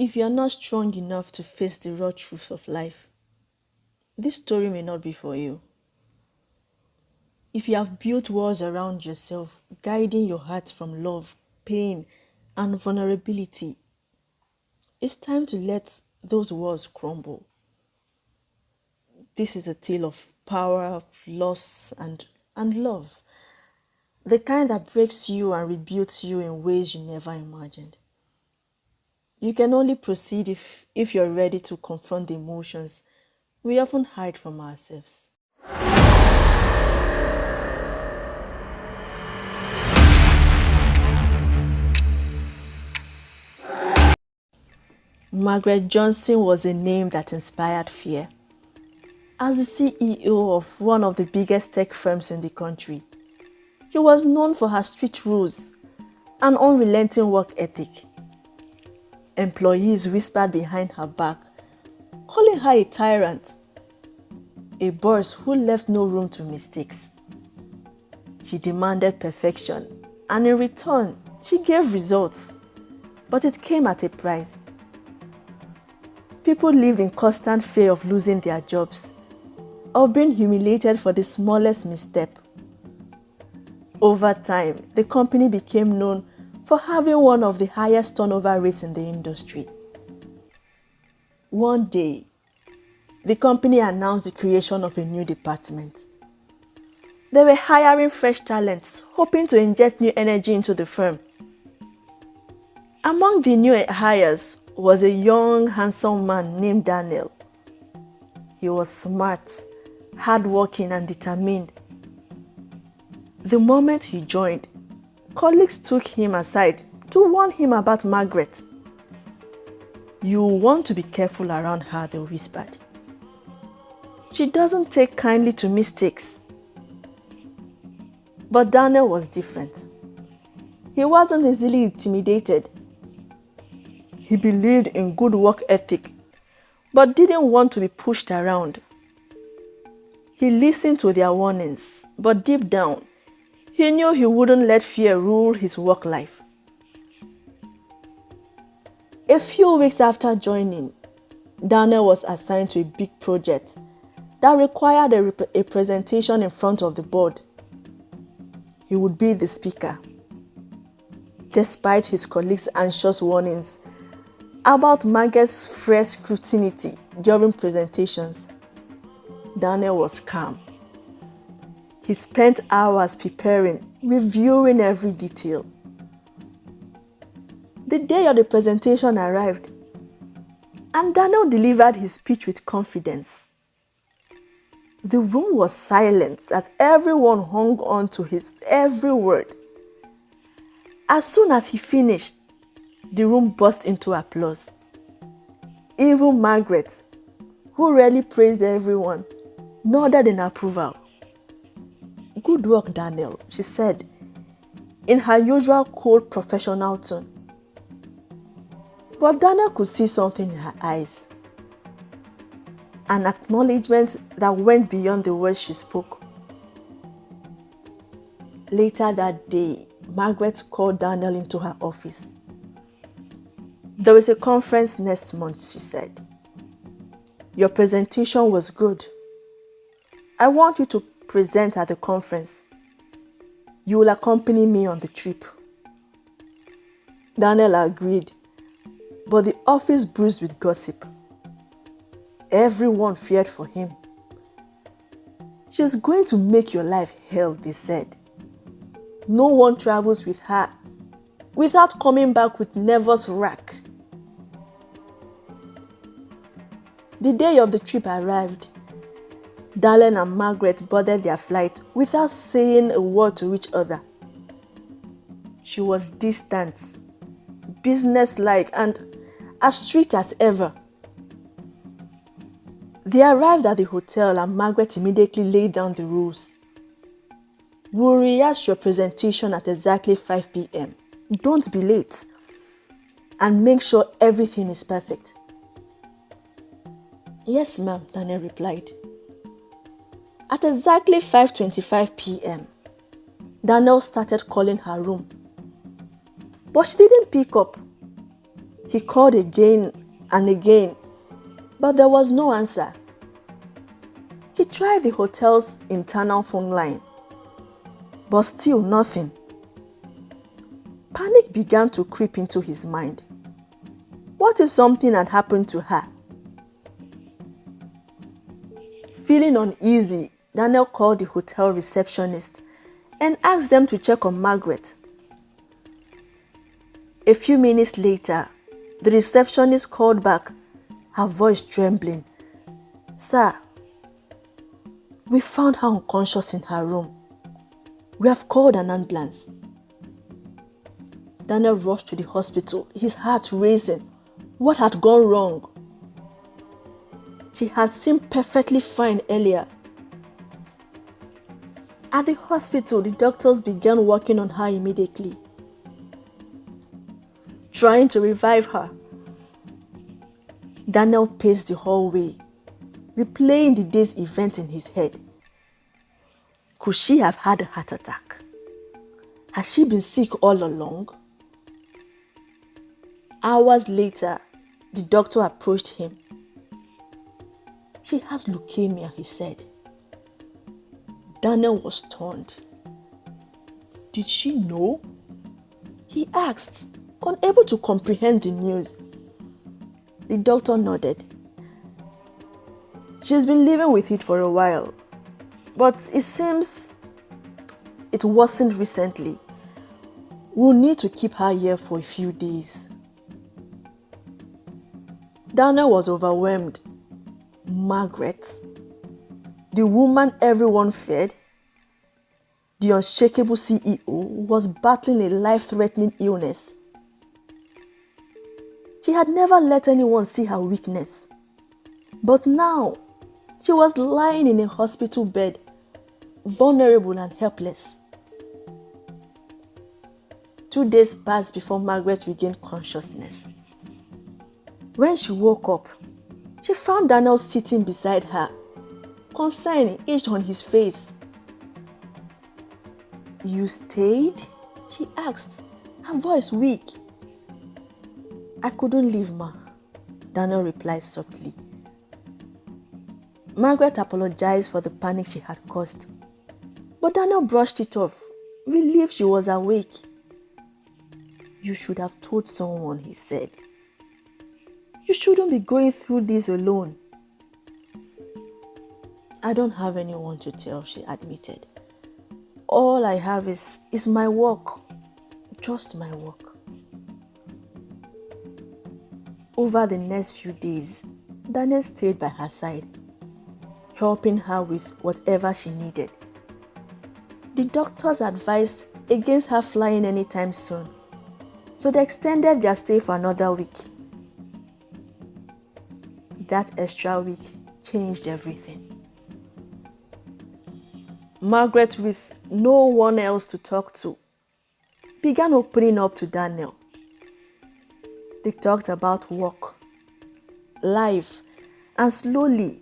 If you're not strong enough to face the raw truth of life, this story may not be for you. If you have built walls around yourself, guiding your heart from love, pain, and vulnerability, it's time to let those walls crumble. This is a tale of power, of loss, and love. The kind that breaks you and rebuilds you in ways you never imagined. You can only proceed if you're ready to confront the emotions we often hide from ourselves. Margaret Johnson was a name that inspired fear. As the CEO of one of the biggest tech firms in the country, she was known for her strict rules and unrelenting work ethic. Employees whispered behind her back, calling her a tyrant, a boss who left no room to mistakes. She demanded perfection, and in return, she gave results, but it came at a price. People lived in constant fear of losing their jobs, of being humiliated for the smallest misstep. Over time, the company became known for having one of the highest turnover rates in the industry. One day, the company announced the creation of a new department. They were hiring fresh talents, hoping to inject new energy into the firm. Among the new hires was a young, handsome man named Daniel. He was smart, hardworking, and determined. The moment he joined, colleagues took him aside to warn him about Margaret. "You want to be careful around her," they whispered. "She doesn't take kindly to mistakes." But Daniel was different. He wasn't easily intimidated. He believed in good work ethic, but didn't want to be pushed around. He listened to their warnings, but deep down, he knew he wouldn't let fear rule his work life. A few weeks after joining, Daniel was assigned to a big project that required a presentation in front of the board. He would be the speaker. Despite his colleagues' anxious warnings about Margaret's fresh scrutiny during presentations, Daniel was calm. He spent hours preparing, reviewing every detail. The day of the presentation arrived, and Daniel delivered his speech with confidence. The room was silent as everyone hung on to his every word. As soon as he finished, the room burst into applause. Even Margaret, who rarely praised everyone, nodded in approval. "Good work, Daniel," she said, in her usual cold professional tone. But Daniel could see something in her eyes. An acknowledgement that went beyond the words she spoke. Later that day, Margaret called Daniel into her office. "There is a conference next month," she said. "Your presentation was good. I want you to present at the conference. You will accompany me on the trip." Daniel agreed, but the office bruised with gossip. Everyone feared for him. "She's going to make your life hell," they said. "No one travels with her without coming back with nervous wreck." The day of the trip arrived. Daniel and Margaret boarded their flight without saying a word to each other. She was distant, businesslike, and as strict as ever. They arrived at the hotel and Margaret immediately laid down the rules. "We'll rehearse your presentation at exactly 5 p.m. Don't be late. And make sure everything is perfect." "Yes, ma'am," Daniel replied. At exactly 5:25 p.m., Daniel started calling her room. But she didn't pick up. He called again and again, but there was no answer. He tried the hotel's internal phone line, but still nothing. Panic began to creep into his mind. What if something had happened to her? Feeling uneasy, Daniel called the hotel receptionist and asked them to check on Margaret. A few minutes later, the receptionist called back, her voice trembling. "Sir, we found her unconscious in her room. We have called an ambulance." Daniel rushed to the hospital, his heart racing. What had gone wrong? She had seemed perfectly fine earlier. At the hospital, the doctors began working on her immediately, trying to revive her. Daniel paced the hallway, replaying the day's event in his head. Could she have had a heart attack? Had she been sick all along? Hours later, the doctor approached him. "She has leukemia," he said. Daniel was stunned. "Did she know?" he asked, unable to comprehend the news. The doctor nodded. "She's been living with it for a while, but it seems it worsened recently. We'll need to keep her here for a few days." Daniel was overwhelmed. Margaret, the woman everyone feared, the unshakable CEO, was battling a life-threatening illness. She had never let anyone see her weakness. But now, she was lying in a hospital bed, vulnerable and helpless. 2 days passed before Margaret regained consciousness. When she woke up, she found Daniel sitting beside her, concern etched on his face. "You stayed?" she asked, her voice weak. "I couldn't leave, Ma," Daniel replied softly. Margaret apologized for the panic she had caused, but Daniel brushed it off, relieved she was awake. "You should have told someone," he said. "You shouldn't be going through this alone." "I don't have anyone to tell," she admitted. "All I have is my work, just my work." Over the next few days, Daniel stayed by her side, helping her with whatever she needed. The doctors advised against her flying anytime soon, so they extended their stay for another week. That extra week changed everything. Margaret, with no one else to talk to, began opening up to Daniel. They talked about work, life, and slowly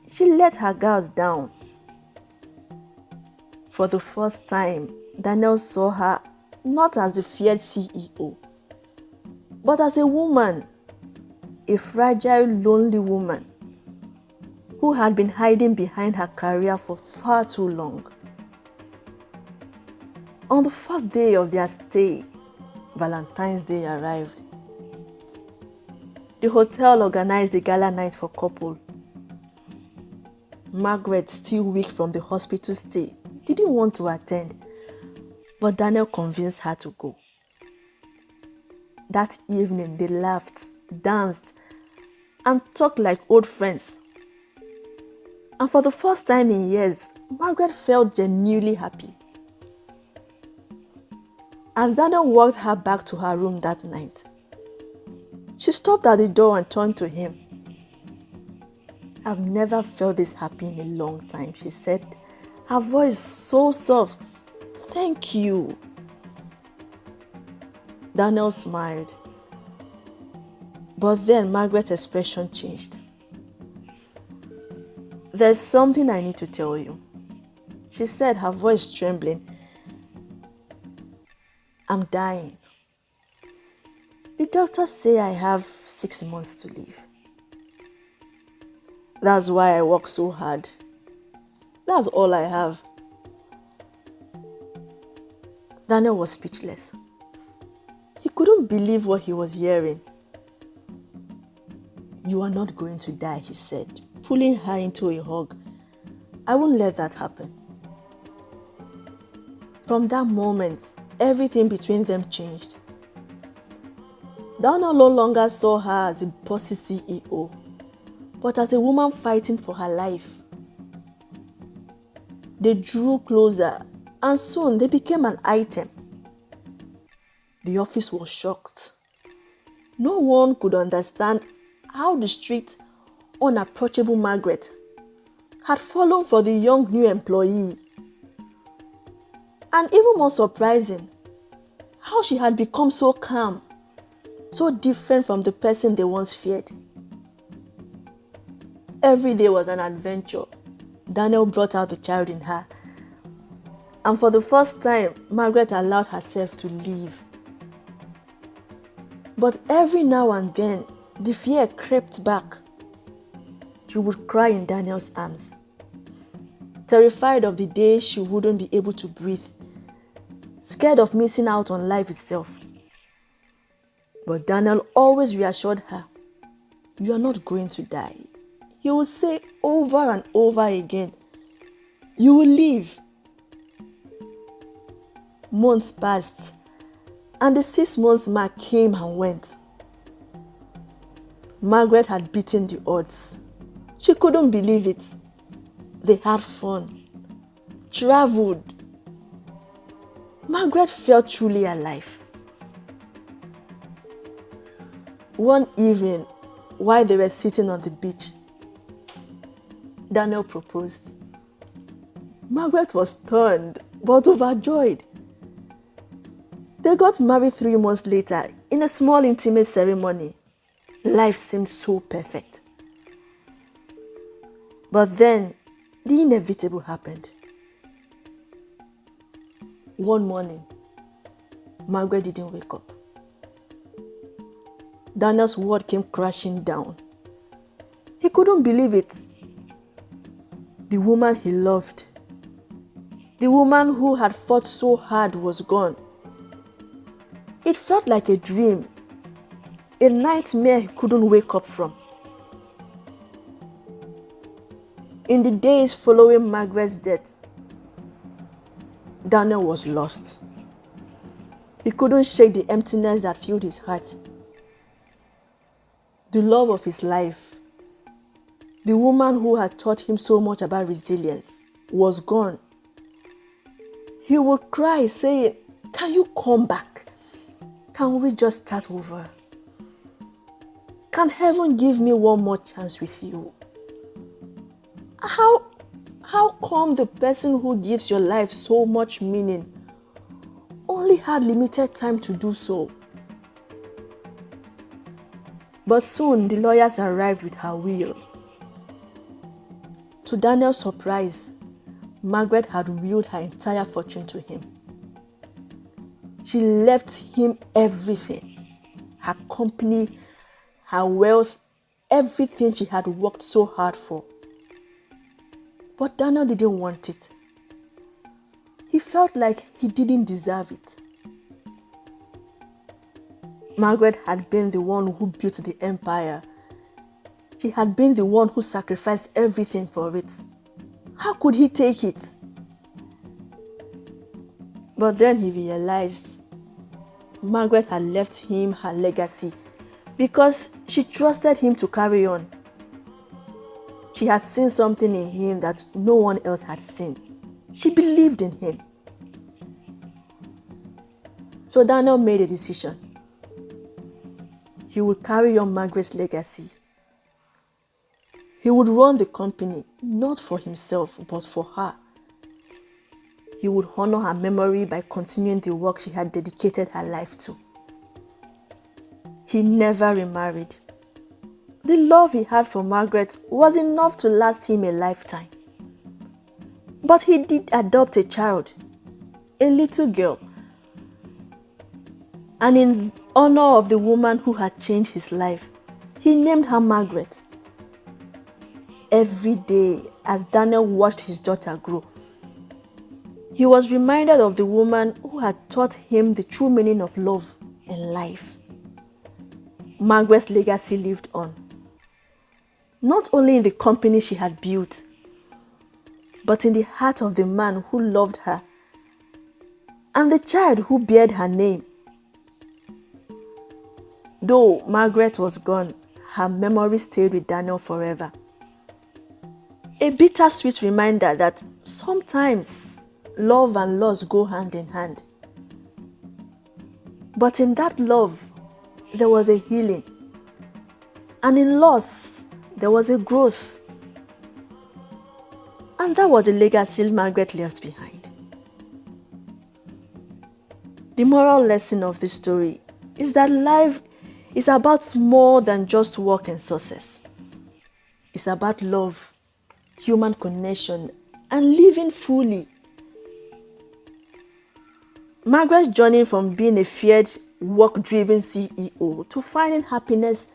she let her guards down. For the first time, Daniel saw her not as the feared CEO, but as a woman, a fragile, lonely woman who had been hiding behind her career for far too long. On the 4th day of their stay, Valentine's Day arrived. The hotel organized a gala night for couple. Margaret, still weak from the hospital stay, didn't want to attend, but Daniel convinced her to go. That evening, they laughed, danced, and talked like old friends. And for the first time in years, Margaret felt genuinely happy. As Daniel walked her back to her room that night, she stopped at the door and turned to him. "I've never felt this happy in a long time," she said, her voice so soft. "Thank you." Daniel smiled. But then Margaret's expression changed. "There's something I need to tell you," she said, her voice trembling. "I'm dying." The doctors say I have 6 months to live. That's why I work so hard. That's all I have. Daniel was speechless. He couldn't believe what he was hearing. You are not going to die, he said, pulling her into a hug. I won't let that happen. From that moment, everything between them changed. Daniel no longer saw her as the bossy CEO, but as a woman fighting for her life. They drew closer, and soon they became an item. The office was shocked. No one could understand how the strict, unapproachable Margaret had fallen for the young new employee. And even more surprising, how she had become so calm, so different from the person they once feared. Every day was an adventure. Daniel brought out the child in her. And for the first time, Margaret allowed herself to live. But every now and then, the fear crept back. She would cry in Daniel's arms, terrified of the day she wouldn't be able to breathe, scared of missing out on life itself. But Daniel always reassured her, you are not going to die. He would say over and over again, you will live. Months passed, and the 6 months mark came and went. Margaret had beaten the odds. She couldn't believe it. They had fun, traveled. Margaret felt truly alive. One evening, while they were sitting on the beach, Daniel proposed. Margaret was stunned, but overjoyed. They got married 3 months later in a small intimate ceremony. Life seemed so perfect. But then, the inevitable happened. One morning, Margaret didn't wake up. Daniel's world came crashing down. He couldn't believe it. The woman he loved, the woman who had fought so hard, was gone. It felt like a dream, a nightmare he couldn't wake up from. In the days following Margaret's death, Daniel was lost. He couldn't shake the emptiness that filled his heart. The love of his life, the woman who had taught him so much about resilience, was gone. He would cry, saying, can you come back? Can we just start over? Can heaven give me one more chance with you? How come the person who gives your life so much meaning only had limited time to do so? But soon the lawyers arrived with her will. To Daniel's surprise, Margaret had willed her entire fortune to him. She left him everything, her company, her wealth, everything she had worked so hard for. But Daniel didn't want it. He felt like he didn't deserve it. Margaret had been the one who built the empire. She had been the one who sacrificed everything for it. How could he take it? But then he realized Margaret had left him her legacy because she trusted him to carry on. She had seen something in him that no one else had seen. She believed in him. So Daniel made a decision. He would carry on Margaret's legacy. He would run the company, not for himself, but for her. He would honor her memory by continuing the work she had dedicated her life to. He never remarried. The love he had for Margaret was enough to last him a lifetime. But he did adopt a child, a little girl. And in honor of the woman who had changed his life, he named her Margaret. Every day, as Daniel watched his daughter grow, he was reminded of the woman who had taught him the true meaning of love and life. Margaret's legacy lived on, not only in the company she had built, but in the heart of the man who loved her and the child who bared her name. Though Margaret was gone, her memory stayed with Daniel forever. A bittersweet reminder that sometimes love and loss go hand in hand. But in that love, there was a healing. And in loss, there was a growth. And that was the legacy Margaret left behind. The moral lesson of this story is that life is about more than just work and success. It's about love, human connection, and living fully. Margaret's journey from being a feared, work-driven CEO to finding happiness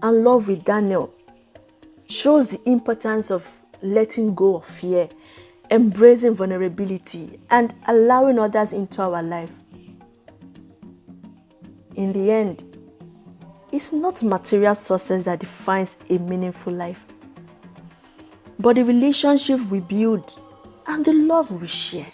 and love with Daniel shows the importance of letting go of fear, embracing vulnerability, and allowing others into our life. In the end, it's not material success that defines a meaningful life, but the relationship we build and the love we share.